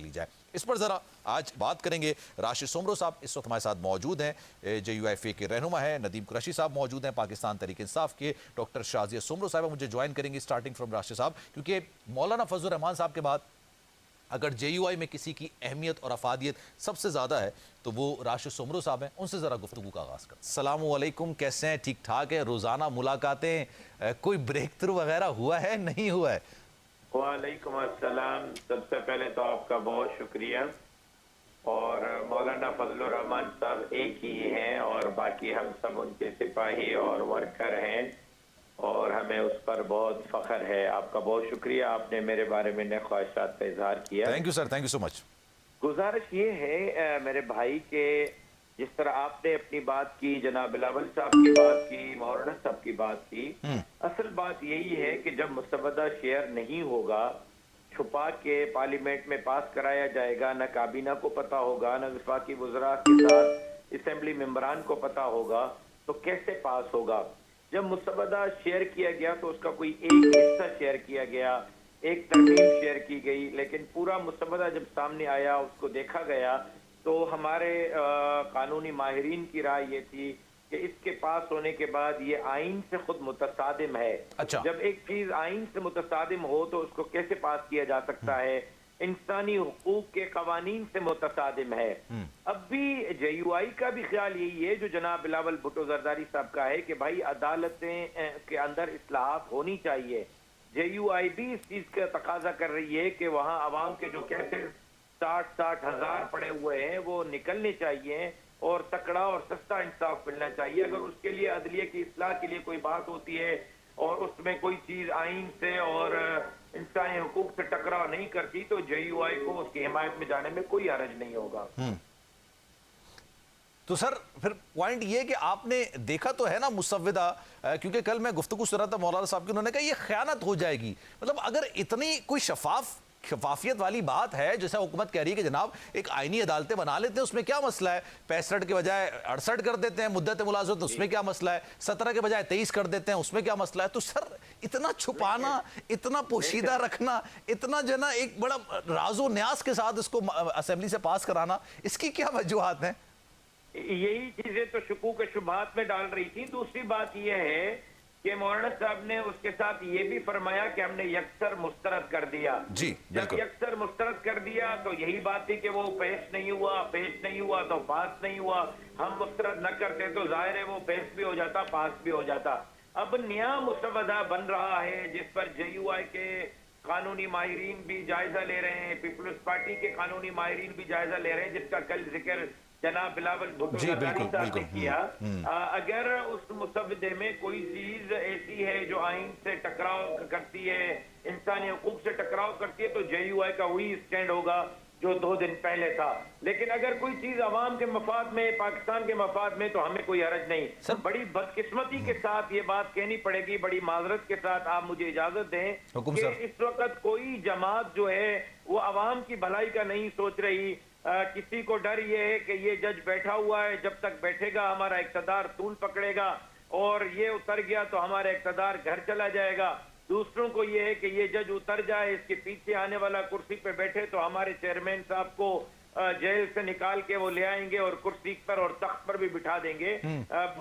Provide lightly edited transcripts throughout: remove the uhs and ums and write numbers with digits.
لی جائے. اس پر ذرا آج بات کریں گے. راشد سومرو صاحب اس وقت ہمارے ساتھ موجود ہیں, JUIFA کے رہنما ہیں. ندیم قریشی صاحب موجود ہیں پاکستان تحریک انصاف کے. ڈاکٹر شازیہ سومرو صاحب مجھے جوائن کریں گے سٹارٹنگ فرام راشد صاحب, کیونکہ مولانا فضل الرحمان صاحب کے بعد اگر JUI میں کسی کی اہمیت اور افادیت سب سے زیادہ ہے تو وہ راشد سومرو صاحب ہیں. ان سے ذرا گفتگو کا آغاز کریں. السلام علیکم, کیسے ہیں؟ ٹھیک ٹھاک ہیں؟ روزانہ ملاقاتیں, کوئی بریک تھرو وغیرہ ہوا ہے نہیں ہوا ہے؟ وعلیکم السلام. سب سے پہلے تو آپ کا بہت شکریہ. اور مولانا فضل الرحمان صاحب ایک ہی ہیں اور باقی ہم سب ان کے سپاہی اور ورکر ہیں, اور ہمیں اس پر بہت فخر ہے. آپ کا بہت شکریہ, آپ نے میرے بارے میں نئے خواہشات کا اظہار کیا. Thank you sir, thank you so much. گزارش یہ ہے میرے بھائی کہ جس طرح آپ نے اپنی بات کی, جناب بلاول صاحب کی بات کی, مولانا صاحب کی بات کی, اصل بات یہی ہے کہ جب مسودہ شیئر نہیں ہوگا, چھپا کے پارلیمنٹ میں پاس کرایا جائے گا, نہ کابینہ کو پتا ہوگا, نہ وفاقی وزراء کے ساتھ اسمبلی ممبران کو پتا ہوگا, تو کیسے پاس ہوگا؟ جب مسودہ شیئر کیا گیا تو اس کا کوئی ایک حصہ شیئر کیا گیا, ایک ترمیم شیئر کی گئی, لیکن پورا مسودہ جب سامنے آیا, اس کو دیکھا گیا, تو ہمارے قانونی ماہرین کی رائے یہ تھی کہ اس کے پاس ہونے کے بعد یہ آئین سے خود متصادم ہے. جب ایک چیز آئین سے متصادم ہو تو اس کو کیسے پاس کیا جا سکتا ہے؟ انسانی حقوق کے قوانین سے متصادم ہے. اب بھی JUI کا بھی خیال یہی ہے جو جناب بلاول بھٹو زرداری صاحب کا ہے کہ بھائی عدالتیں کے اندر اصلاحات ہونی چاہیے. JUI بھی اس چیز کا تقاضا کر رہی ہے کہ وہاں عوام کے جو کیسے 60 ہزار پڑے ہوئے ہیں وہ نکلنے چاہیے اور تکڑا اور سستا انصاف ملنا چاہیے. اگر اس کے لیے عدلیہ کی اصلاح کے لیے کوئی بات ہوتی ہے اور اس میں کوئی چیز آئین سے اور انسانی حقوق سے ٹکراؤ نہیں کرتی تو JUI کو اس کی حمایت میں جانے میں کوئی حرج نہیں ہوگا. تو سر پھر پوائنٹ یہ کہ آپ نے دیکھا تو ہے نا مسودہ, کیونکہ کل میں گفتگو سن رہا تھا مولانا صاحب کی, انہوں نے کہا یہ خیانت ہو جائے گی. مطلب اگر اتنی کوئی شفافیت والی بات ہے, جیسے حکومت کہہ رہی ہے کہ جناب ایک آئینی عدالتیں بنا لیتے ہیں, اس میں کیا مسئلہ ہے؟ 65 کے بجائے 68 کر دیتے ہیں مدت ملازمت, اس میں کیا مسئلہ ہے؟ 17 کے بجائے 23 کر دیتے ہیں, اس میں کیا مسئلہ ہے؟ تو سر اتنا چھپانا, اتنا پوشیدہ رکھنا, اتنا جو نا ایک بڑا راز و نیاز کے ساتھ اس کو اسمبلی سے پاس کرانا, اس کی کیا وجوہات ہیں؟ یہی چیزیں تو شکوک و شبہات میں ڈال رہی تھی. دوسری بات یہ ہے کہ مولانا صاحب نے اس کے ساتھ یہ بھی فرمایا کہ ہم نے یکسر مسترد کر دیا. جی جب یکسر مسترد کر دیا تو یہی بات تھی کہ وہ پیش نہیں ہوا تو پاس نہیں ہوا. ہم مسترد نہ کرتے تو ظاہر ہے وہ پیش بھی ہو جاتا, پاس بھی ہو جاتا. اب نیا مسودہ بن رہا ہے جس پر JUI کے قانونی ماہرین بھی جائزہ لے رہے ہیں, پیپلز پارٹی کے قانونی ماہرین بھی جائزہ لے رہے ہیں, جس کا کل ذکر جناب بلاول بھٹو زرداری صاحب نے کیا. اگر اس مسودے میں کوئی چیز ایسی ہے جو آئین سے ٹکراؤ کرتی ہے, انسانی حقوق سے ٹکراؤ کرتی ہے, تو JUI کا وہی اسٹینڈ ہوگا جو 2 دن پہلے تھا. لیکن اگر کوئی چیز عوام کے مفاد میں, پاکستان کے مفاد میں, تو ہمیں کوئی حرج نہیں. بڑی بدقسمتی کے ساتھ یہ بات کہنی پڑے گی, بڑی معذرت کے ساتھ آپ مجھے اجازت دیں کہ اس وقت کوئی جماعت جو ہے وہ عوام کی بھلائی کا نہیں سوچ رہی. کسی کو ڈر یہ ہے کہ یہ جج بیٹھا ہوا ہے, جب تک بیٹھے گا ہمارا اقتدار طول پکڑے گا, اور یہ اتر گیا تو ہمارا اقتدار گھر چلا جائے گا. دوسروں کو یہ ہے کہ یہ جج اتر جائے, اس کے پیچھے آنے والا کرسی پہ بیٹھے تو ہمارے چیئرمین صاحب کو جیل سے نکال کے وہ لے آئیں گے اور کرسی پر اور تخت پر بھی بٹھا دیں گے.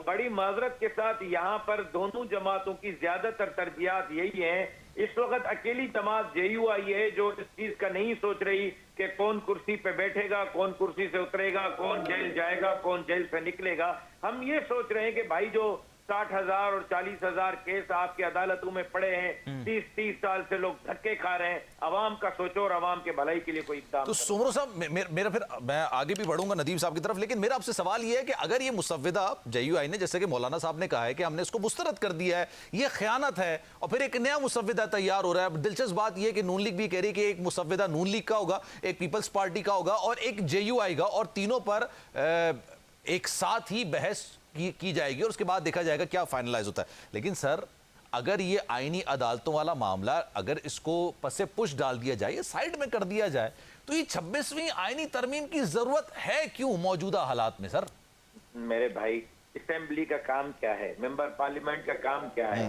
بڑی معذرت کے ساتھ یہاں پر دونوں جماعتوں کی زیادہ تر ترجیحات یہی ہیں. اس وقت اکیلی جماعت JUI ہے جو اس چیز کا نہیں سوچ رہی کہ کون کرسی پہ بیٹھے گا, کون کرسی سے اترے گا, کون جیل جائے گا, کون جیل سے نکلے گا. ہم یہ سوچ رہے ہیں کہ بھائی جو 60 ہزار اور 40 ہزار کیس آپ کی عدالتوں میں پڑے ہیں, 30 سال سے لوگ دھکے کھا رہے ہیں, عوام کا سوچو اور عوام کے بھلائی کے لیے کوئی اقدام. تو سومرو صاحب میرا پھر میں آگے بھی بڑھوں گا ندیم صاحب کی طرف, لیکن میرا آپ سے سوال یہ ہے کہ اگر یہ مسودہ JUI نے, جیسے کہ مولانا صاحب نے کہا ہے کہ ہم نے اس کو مسترد کر دیا ہے, یہ خیانت ہے, اور پھر ایک نیا مسودہ تیار ہو رہا ہے. دلچسپ بات یہ کہ نون لیگ بھی کہہ رہی ہے کہ ایک مسودہ نون لیگ کا ہوگا, ایک پیپلز پارٹی کا ہوگا اور ایک JUI کا, اور تینوں پر ایک ساتھ ہی بحث کی جائے گی اور اس کے بعد دیکھا جائے گا کیا فائنلائز ہوتا ہے. لیکن سر اگر یہ آئینی عدالتوں والا معاملہ اگر اس کو پس پش ڈال دیا جائے, سائیڈ میں کر دیا جائے, تو یہ 26ویں آئینی ترمیم کی ضرورت ہے کیوں موجودہ حالات میں؟ سر میرے بھائی, اسمبلی کا کام کیا ہے, ممبر پارلیمنٹ کا کام کیا ہے؟